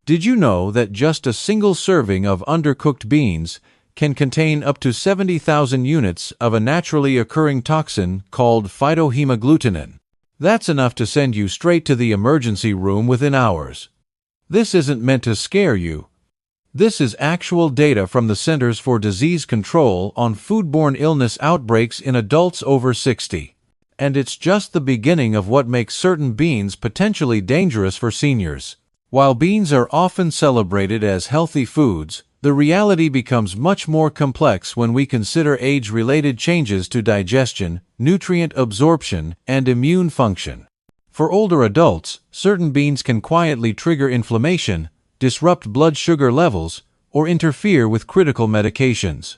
Did you know that just a single serving of undercooked beans can contain up to 70,000 units of a naturally occurring toxin called phytohemagglutinin? That's enough to send you straight to the emergency room within hours. This isn't meant to scare you. This is actual data from the Centers for Disease Control on foodborne illness outbreaks in adults over 60. And it's just the beginning of what makes certain beans potentially dangerous for seniors. While beans are often celebrated as healthy foods, the reality becomes much more complex when we consider age-related changes to digestion, nutrient absorption, and immune function. For older adults, certain beans can quietly trigger inflammation, disrupt blood sugar levels, or interfere with critical medications.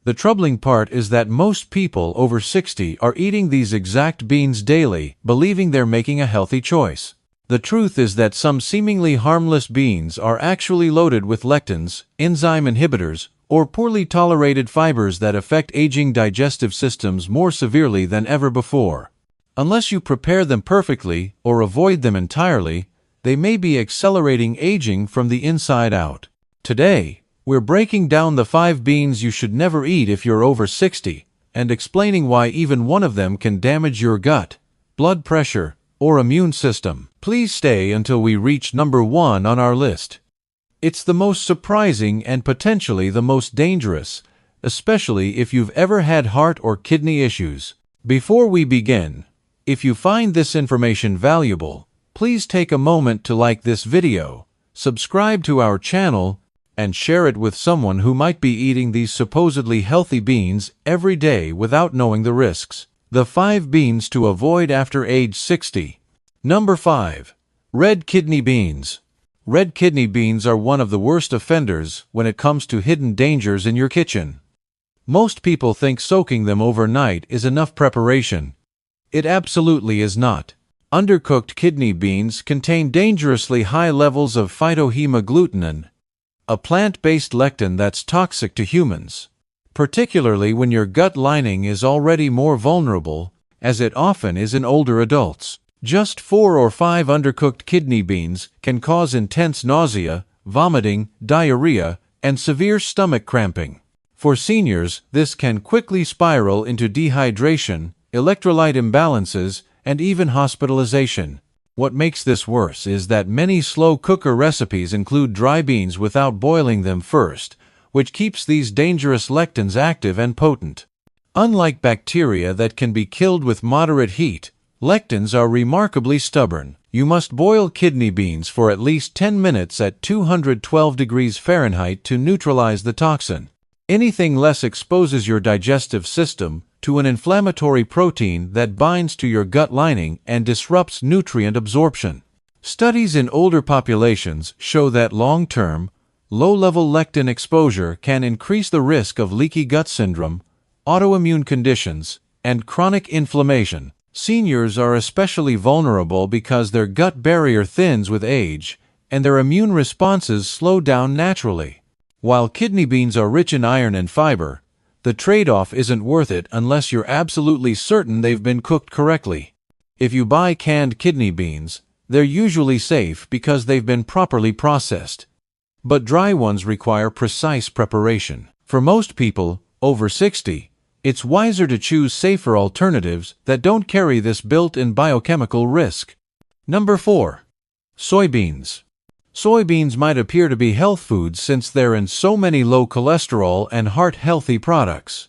The troubling part is that most people over 60 are eating these exact beans daily, believing they're making a healthy choice. The truth is that some seemingly harmless beans are actually loaded with lectins, enzyme inhibitors, or poorly tolerated fibers that affect aging digestive systems more severely than ever before. Unless you prepare them perfectly or avoid them entirely, they may be accelerating aging from the inside out. Today, we're breaking down the 5 beans you should never eat if you're over 60, and explaining why even one of them can damage your gut, blood pressure, or immune system. Please stay until we reach number 1 on our list. It's the most surprising and potentially the most dangerous, especially if you've ever had heart or kidney issues. Before we begin, if you find this information valuable, please take a moment to like this video, subscribe to our channel, and share it with someone who might be eating these supposedly healthy beans every day without knowing the risks. The 5 beans to avoid after age 60. Number 5. Red kidney beans. Red kidney beans are one of the worst offenders when it comes to hidden dangers in your kitchen. Most people think soaking them overnight is enough preparation. It absolutely is not. Undercooked kidney beans contain dangerously high levels of phytohemagglutinin, a plant-based lectin that's toxic to humans, particularly when your gut lining is already more vulnerable, as it often is in older adults. Just 4 or 5 undercooked kidney beans can cause intense nausea, vomiting, diarrhea, and severe stomach cramping. For seniors, this can quickly spiral into dehydration, electrolyte imbalances, and even hospitalization. What makes this worse is that many slow cooker recipes include dry beans without boiling them first, which keeps these dangerous lectins active and potent. Unlike bacteria that can be killed with moderate heat, lectins are remarkably stubborn. You must boil kidney beans for at least 10 minutes at 212 degrees Fahrenheit to neutralize the toxin. Anything less exposes your digestive system to an inflammatory protein that binds to your gut lining and disrupts nutrient absorption. Studies in older populations show that long-term, low-level lectin exposure can increase the risk of leaky gut syndrome, autoimmune conditions, and chronic inflammation. Seniors are especially vulnerable because their gut barrier thins with age, and their immune responses slow down naturally. While kidney beans are rich in iron and fiber, the trade-off isn't worth it unless you're absolutely certain they've been cooked correctly. If you buy canned kidney beans, they're usually safe because they've been properly processed. But dry ones require precise preparation. For most people over 60, it's wiser to choose safer alternatives that don't carry this built-in biochemical risk. Number 4. Soybeans. Soybeans might appear to be health foods since they're in so many low cholesterol and heart-healthy products.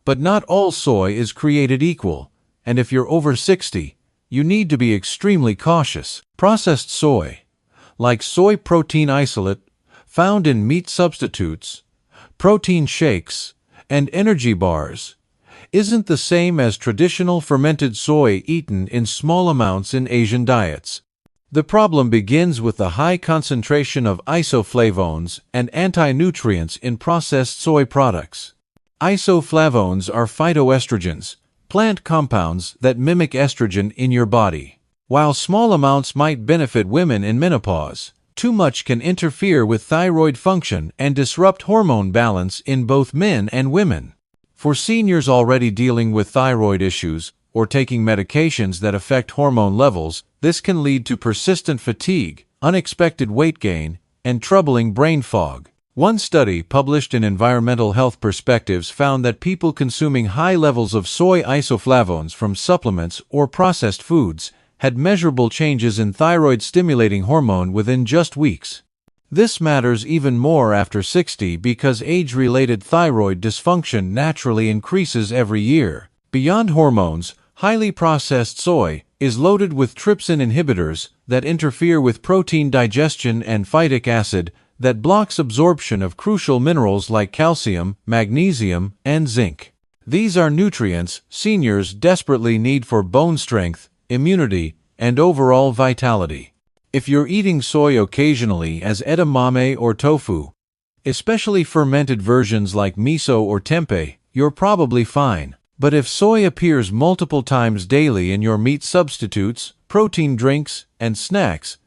But not all soy is created equal, and if you're over 60, you need to be extremely cautious. Processed soy, like soy protein isolate, found in meat substitutes, protein shakes, and energy bars, isn't the same as traditional fermented soy eaten in small amounts in Asian diets. The problem begins with the high concentration of isoflavones and anti-nutrients in processed soy products. Isoflavones are phytoestrogens, plant compounds that mimic estrogen in your body. While small amounts might benefit women in menopause, too much can interfere with thyroid function and disrupt hormone balance in both men and women. For seniors already dealing with thyroid issues or taking medications that affect hormone levels, this can lead to persistent fatigue, unexpected weight gain, and troubling brain fog. One study published in Environmental Health Perspectives found that people consuming high levels of soy isoflavones from supplements or processed foods had measurable changes in thyroid-stimulating hormone within just weeks. This matters even more after 60 because age-related thyroid dysfunction naturally increases every year. Beyond hormones, highly processed soy is loaded with trypsin inhibitors that interfere with protein digestion and phytic acid that blocks absorption of crucial minerals like calcium, magnesium, and zinc. These are nutrients seniors desperately need for bone strength, immunity, and overall vitality. If you're eating soy occasionally as edamame or tofu, especially fermented versions like miso or tempeh, you're probably fine. But if soy appears multiple times daily in your meat substitutes, protein drinks, and snacks,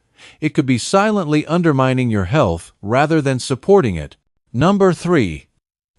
it could be silently undermining your health rather than supporting it. Number 3.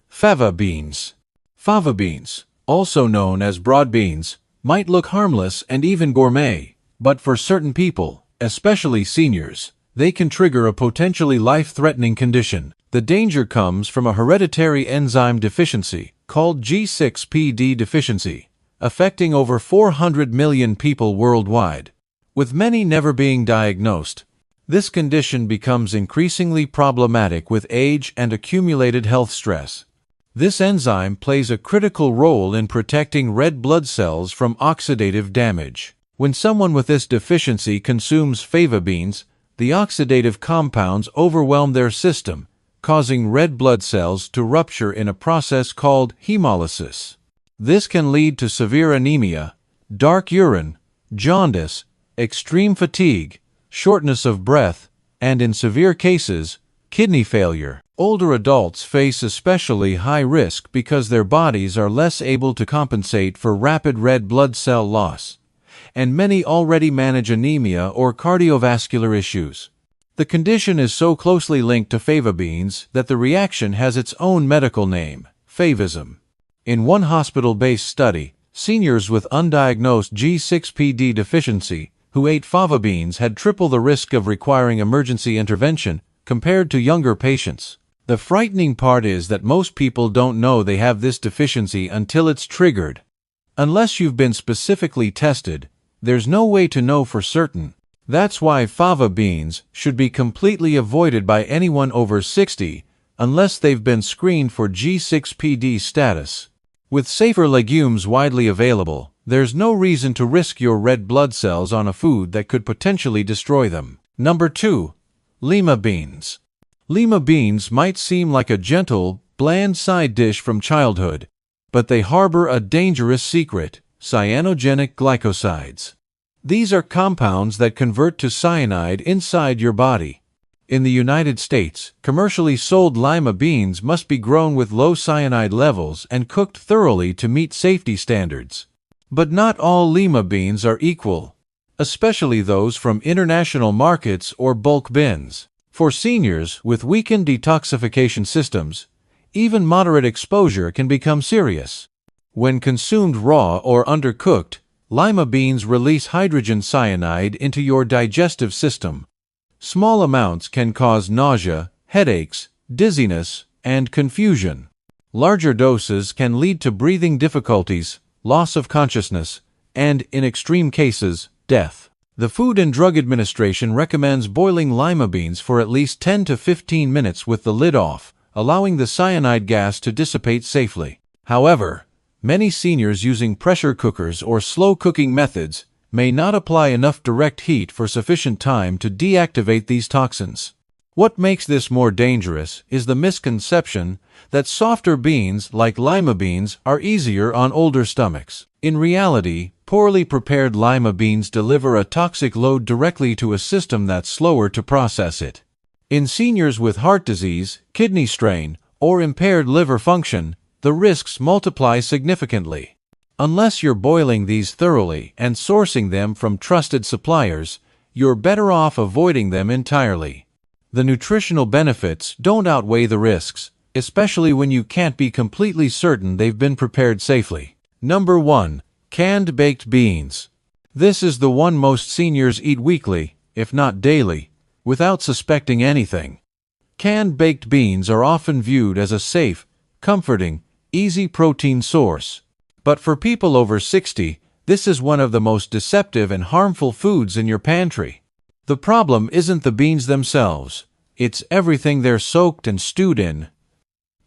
Fava beans. Fava beans, also known as broad beans, might look harmless and even gourmet, but for certain people, especially seniors, they can trigger a potentially life-threatening condition. The danger comes from a hereditary enzyme deficiency called G6PD deficiency, affecting over 400 million people worldwide, with many never being diagnosed. This condition becomes increasingly problematic with age and accumulated health stress. This enzyme plays a critical role in protecting red blood cells from oxidative damage. When someone with this deficiency consumes fava beans, the oxidative compounds overwhelm their system, causing red blood cells to rupture in a process called hemolysis. This can lead to severe anemia, dark urine, jaundice, extreme fatigue, shortness of breath, and in severe cases, kidney failure. Older adults face especially high risk because their bodies are less able to compensate for rapid red blood cell loss, and many already manage anemia or cardiovascular issues. The condition is so closely linked to fava beans that the reaction has its own medical name, favism. In one hospital-based study, seniors with undiagnosed G6PD deficiency who ate fava beans had triple the risk of requiring emergency intervention compared to younger patients. The frightening part is that most people don't know they have this deficiency until it's triggered. Unless you've been specifically tested, there's no way to know for certain. That's why fava beans should be completely avoided by anyone over 60 unless they've been screened for G6PD status. With safer legumes widely available, there's no reason to risk your red blood cells on a food that could potentially destroy them. Number 2. Lima beans. Lima beans might seem like a gentle, bland side dish from childhood, but they harbor a dangerous secret: cyanogenic glycosides. These are compounds that convert to cyanide inside your body. In the United States, commercially sold lima beans must be grown with low cyanide levels and cooked thoroughly to meet safety standards. But not all lima beans are equal, especially those from international markets or bulk bins. For seniors with weakened detoxification systems, even moderate exposure can become serious. When consumed raw or undercooked, lima beans release hydrogen cyanide into your digestive system. Small amounts can cause nausea, headaches, dizziness, and confusion. Larger doses can lead to breathing difficulties, loss of consciousness, and, in extreme cases, death. The Food and Drug Administration recommends boiling lima beans for at least 10 to 15 minutes with the lid off, allowing the cyanide gas to dissipate safely. However, many seniors using pressure cookers or slow cooking methods may not apply enough direct heat for sufficient time to deactivate these toxins. What makes this more dangerous is the misconception that softer beans like lima beans are easier on older stomachs. In reality, poorly prepared lima beans deliver a toxic load directly to a system that's slower to process it. In seniors with heart disease, kidney strain, or impaired liver function, the risks multiply significantly. Unless you're boiling these thoroughly and sourcing them from trusted suppliers, you're better off avoiding them entirely. The nutritional benefits don't outweigh the risks, especially when you can't be completely certain they've been prepared safely. Number 1. Canned baked beans. This is the one most seniors eat weekly, if not daily, without suspecting anything. Canned baked beans are often viewed as a safe, comforting, easy protein source. But for people over 60, this is one of the most deceptive and harmful foods in your pantry. The problem isn't the beans themselves, it's everything they're soaked and stewed in.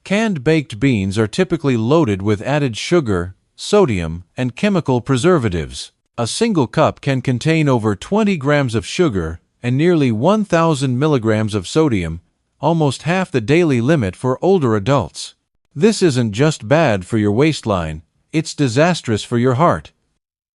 Canned baked beans are typically loaded with added sugar, sodium, and chemical preservatives. A single cup can contain over 20 grams of sugar and nearly 1,000 milligrams of sodium, almost half the daily limit for older adults. This isn't just bad for your waistline, it's disastrous for your heart.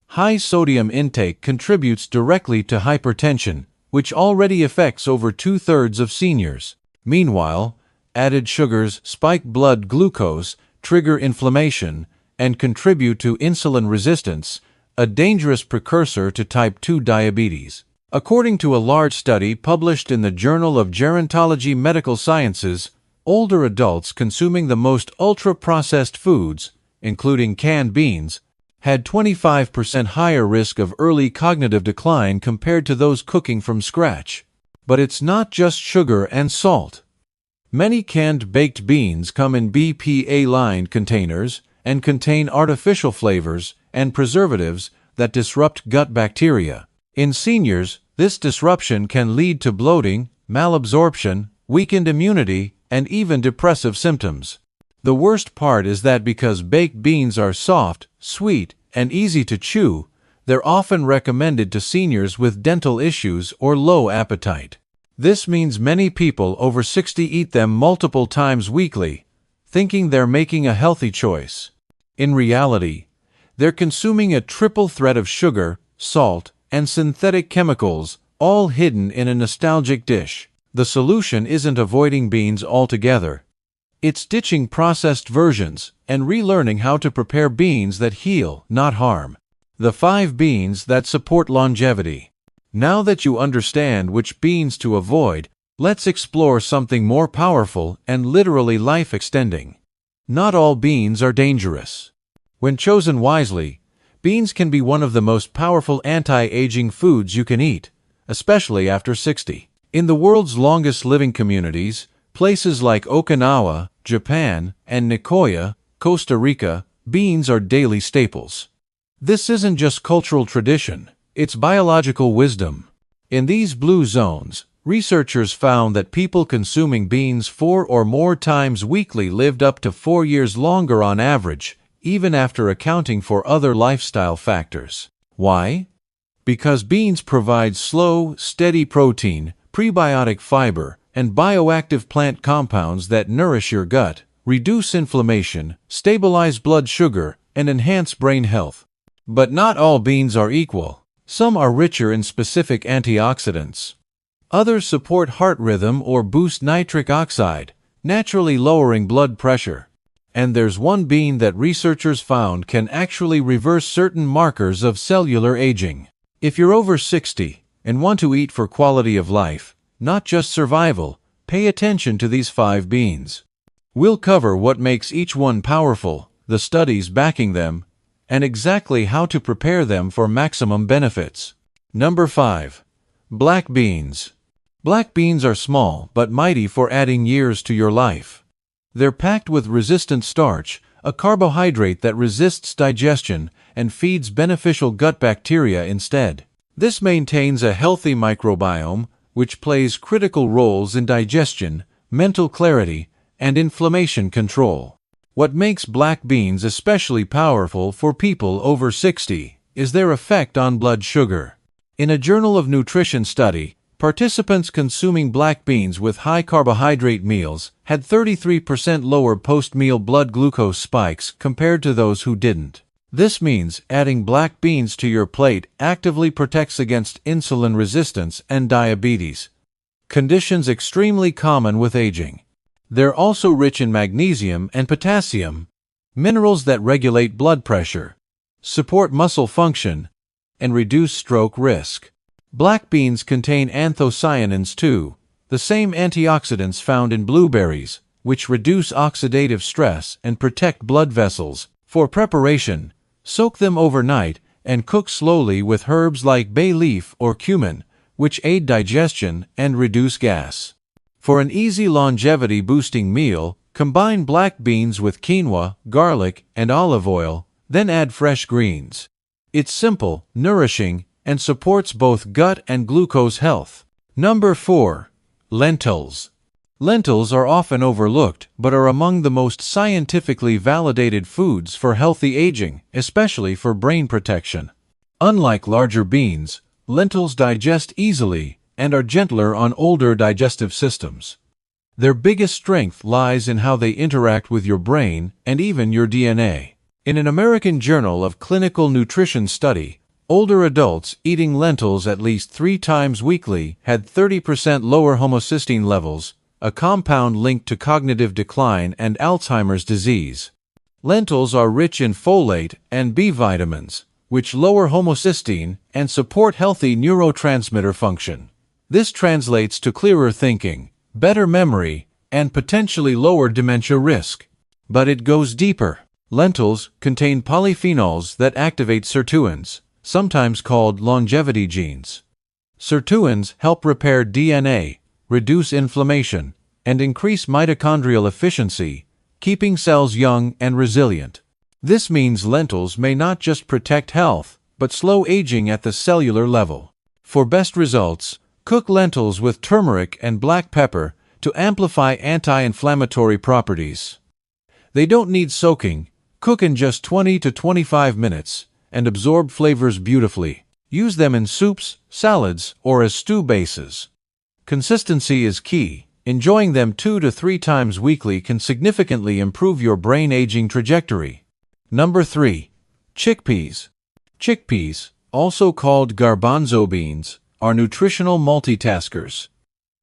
High sodium intake contributes directly to hypertension, which already affects over 2/3 of seniors. Meanwhile, added sugars spike blood glucose, trigger inflammation, and contribute to insulin resistance, a dangerous precursor to type 2 diabetes. According to a large study published in the Journal of Gerontology Medical Sciences, older adults consuming the most ultra-processed foods, including canned beans, had 25% higher risk of early cognitive decline compared to those cooking from scratch. But it's not just sugar and salt. Many canned baked beans come in BPA-lined containers and contain artificial flavors and preservatives that disrupt gut bacteria. In seniors, this disruption can lead to bloating, malabsorption, weakened immunity, and even depressive symptoms. The worst part is that because baked beans are soft, sweet, and easy to chew, they're often recommended to seniors with dental issues or low appetite. This means many people over 60 eat them multiple times weekly, thinking they're making a healthy choice. In reality, they're consuming a triple threat of sugar, salt, and synthetic chemicals, all hidden in a nostalgic dish. The solution isn't avoiding beans altogether. It's ditching processed versions and relearning how to prepare beans that heal, not harm. The 5 beans that support longevity. Now that you understand which beans to avoid, let's explore something more powerful and literally life-extending. Not all beans are dangerous. When chosen wisely, beans can be one of the most powerful anti-aging foods you can eat, especially after 60. In the world's longest living communities, places like Okinawa, Japan, and Nicoya, Costa Rica, beans are daily staples. This isn't just cultural tradition, it's biological wisdom. In these blue zones, researchers found that people consuming beans 4 or more times weekly lived up to 4 years longer on average, even after accounting for other lifestyle factors. Why? Because beans provide slow, steady protein, prebiotic fiber, and bioactive plant compounds that nourish your gut, reduce inflammation, stabilize blood sugar, and enhance brain health. But not all beans are equal. Some are richer in specific antioxidants. Others support heart rhythm or boost nitric oxide, naturally lowering blood pressure. And there's one bean that researchers found can actually reverse certain markers of cellular aging. If you're over 60 and want to eat for quality of life, not just survival, pay attention to these 5 beans. We'll cover what makes each one powerful, the studies backing them, and exactly how to prepare them for maximum benefits. Number 5. Black beans. Black beans are small but mighty for adding years to your life. They're packed with resistant starch, a carbohydrate that resists digestion and feeds beneficial gut bacteria instead. This maintains a healthy microbiome, which plays critical roles in digestion, mental clarity, and inflammation control. What makes black beans especially powerful for people over 60 is their effect on blood sugar. In a Journal of Nutrition study, participants consuming black beans with high carbohydrate meals had 33% lower post-meal blood glucose spikes compared to those who didn't. This means adding black beans to your plate actively protects against insulin resistance and diabetes, conditions extremely common with aging. They're also rich in magnesium and potassium, minerals that regulate blood pressure, support muscle function, and reduce stroke risk. Black beans contain anthocyanins too, the same antioxidants found in blueberries, which reduce oxidative stress and protect blood vessels. For preparation, soak them overnight and cook slowly with herbs like bay leaf or cumin, which aid digestion and reduce gas. For an easy longevity-boosting meal, combine black beans with quinoa, garlic, and olive oil, then add fresh greens. It's simple, nourishing, and supports both gut and glucose health. Number 4. Lentils. Lentils are often overlooked but are among the most scientifically validated foods for healthy aging, especially for brain protection. Unlike larger beans, lentils digest easily and are gentler on older digestive systems. Their biggest strength lies in how they interact with your brain and even your DNA. In an American Journal of Clinical Nutrition study, older adults eating lentils at least 3 times weekly had 30% lower homocysteine levels, a compound linked to cognitive decline and Alzheimer's disease. Lentils are rich in folate and B vitamins, which lower homocysteine and support healthy neurotransmitter function. This translates to clearer thinking, better memory, and potentially lower dementia risk. But it goes deeper. Lentils contain polyphenols that activate sirtuins, sometimes called longevity genes. Sirtuins help repair DNA, reduce inflammation, and increase mitochondrial efficiency, keeping cells young and resilient. This means lentils may not just protect health, but slow aging at the cellular level. For best results, cook lentils with turmeric and black pepper to amplify anti-inflammatory properties. They don't need soaking. Cook in just 20 to 25 minutes and absorb flavors beautifully. Use them in soups, salads, or as stew bases. Consistency is key. Enjoying them 2 to 3 times weekly can significantly improve your brain aging trajectory. Number 3. Chickpeas. Chickpeas, also called garbanzo beans, are nutritional multitaskers.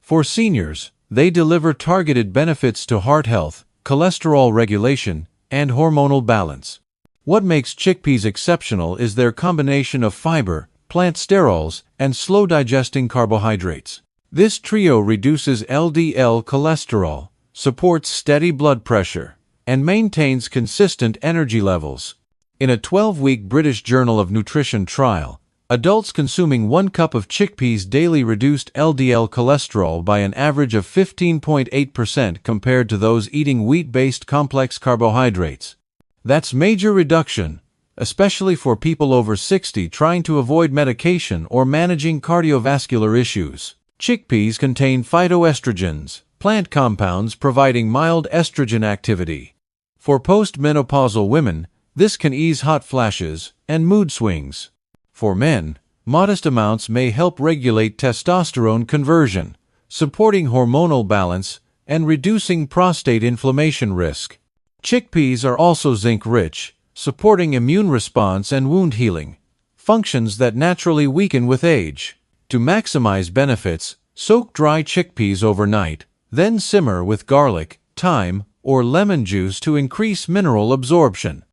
For seniors, they deliver targeted benefits to heart health, cholesterol regulation, and hormonal balance. What makes chickpeas exceptional is their combination of fiber, plant sterols, and slow-digesting carbohydrates. This trio reduces LDL cholesterol, supports steady blood pressure, and maintains consistent energy levels. In a 12-week British Journal of Nutrition trial, adults consuming 1 cup of chickpeas daily reduced LDL cholesterol by an average of 15.8% compared to those eating wheat-based complex carbohydrates. That's major reduction, especially for people over 60 trying to avoid medication or managing cardiovascular issues. Chickpeas contain phytoestrogens, plant compounds providing mild estrogen activity. For postmenopausal women, this can ease hot flashes and mood swings. For men, modest amounts may help regulate testosterone conversion, supporting hormonal balance and reducing prostate inflammation risk. Chickpeas are also zinc-rich, supporting immune response and wound healing, functions that naturally weaken with age. To maximize benefits, soak dry chickpeas overnight, then simmer with garlic, thyme, or lemon juice to increase mineral absorption.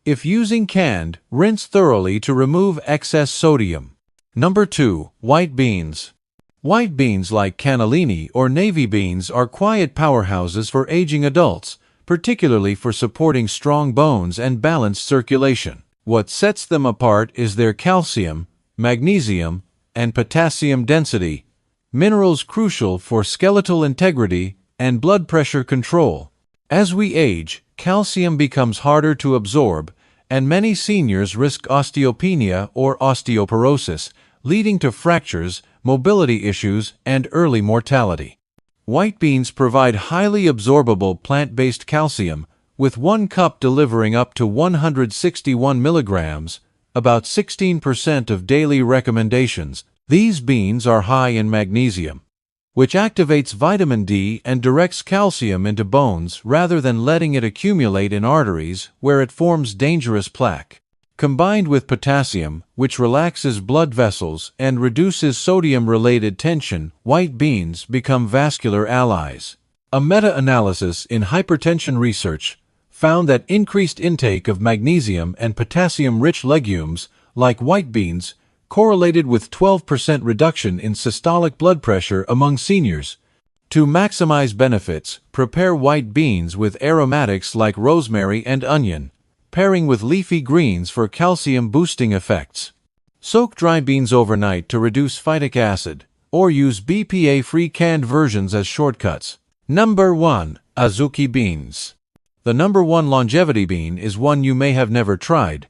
If using canned, rinse thoroughly to remove excess sodium. Number 2. White beans. White beans like cannellini or navy beans are quiet powerhouses for aging adults, particularly for supporting strong bones and balanced circulation. What sets them apart is their calcium, magnesium, and potassium density, minerals crucial for skeletal integrity and blood pressure control. As we age, calcium becomes harder to absorb, and many seniors risk osteopenia or osteoporosis, leading to fractures, mobility issues, and early mortality. White beans provide highly absorbable plant-based calcium, with 1 cup delivering up to 161 milligrams, about 16% of daily recommendations. These beans are high in magnesium, which activates vitamin D and directs calcium into bones rather than letting it accumulate in arteries where it forms dangerous plaque. Combined with potassium, which relaxes blood vessels and reduces sodium-related tension, white beans become vascular allies. A meta-analysis in hypertension research found that increased intake of magnesium and potassium-rich legumes, like white beans, correlated with 12% reduction in systolic blood pressure among seniors. To maximize benefits, prepare white beans with aromatics like rosemary and onion, pairing with leafy greens for calcium-boosting effects. Soak dry beans overnight to reduce phytic acid, or use BPA-free canned versions as shortcuts. Number 1. Azuki beans. The number 1 longevity bean is one you may have never tried.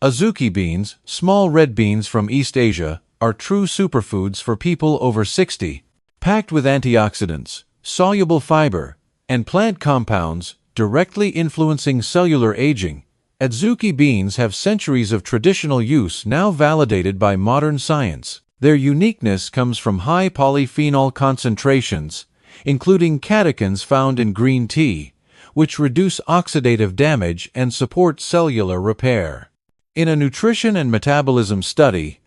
Azuki beans, small red beans from East Asia, are true superfoods for people over 60. Packed with antioxidants, soluble fiber, and plant compounds directly influencing cellular aging, Azuki beans have centuries of traditional use now validated by modern science. Their uniqueness comes from high polyphenol concentrations, including catechins found in green tea, which reduce oxidative damage and support cellular repair. In a nutrition and metabolism study,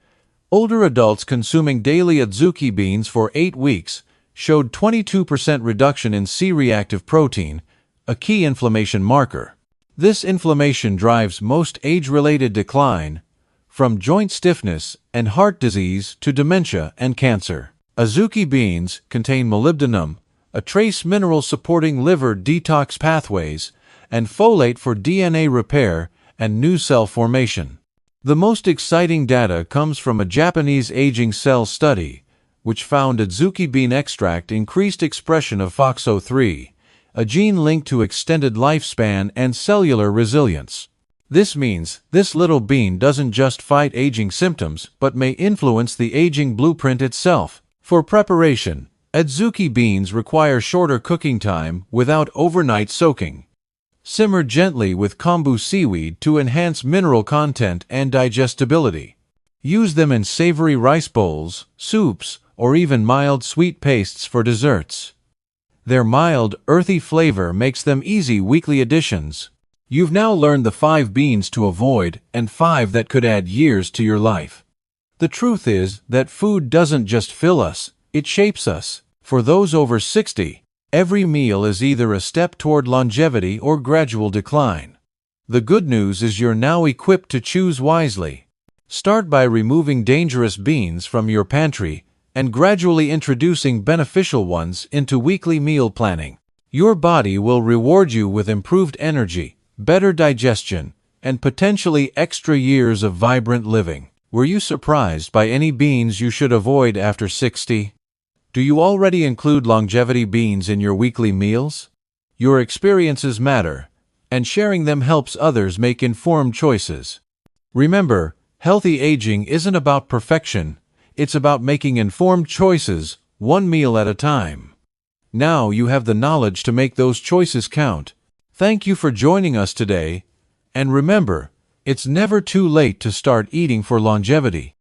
older adults consuming daily Azuki beans for 8 weeks showed 22% reduction in C-reactive protein, a key inflammation marker. This inflammation drives most age-related decline, from joint stiffness and heart disease to dementia and cancer. Azuki beans contain molybdenum, a trace mineral supporting liver detox pathways, and folate for DNA repair and new cell formation. The most exciting data comes from a Japanese aging cell study, which found Azuki bean extract increased expression of FOXO3, a gene linked to extended lifespan and cellular resilience. This means this little bean doesn't just fight aging symptoms but may influence the aging blueprint itself. For preparation, Azuki beans require shorter cooking time without overnight soaking. Simmer gently with kombu seaweed to enhance mineral content and digestibility. Use them in savory rice bowls, soups, or even mild sweet pastes for desserts. Their mild, earthy flavor makes them easy weekly additions. You've now learned the 5 beans to avoid and 5 that could add years to your life. The truth is that food doesn't just fill us, it shapes us. For those over 60, every meal is either a step toward longevity or gradual decline. The good news is you're now equipped to choose wisely. Start by removing dangerous beans from your pantry and gradually introducing beneficial ones into weekly meal planning. Your body will reward you with improved energy, better digestion, and potentially extra years of vibrant living. Were you surprised by any beans you should avoid after 60? Do you already include longevity beans in your weekly meals? Your experiences matter, and sharing them helps others make informed choices. Remember, healthy aging isn't about perfection. It's about making informed choices, one meal at a time. Now you have the knowledge to make those choices count. Thank you for joining us today, and remember, it's never too late to start eating for longevity.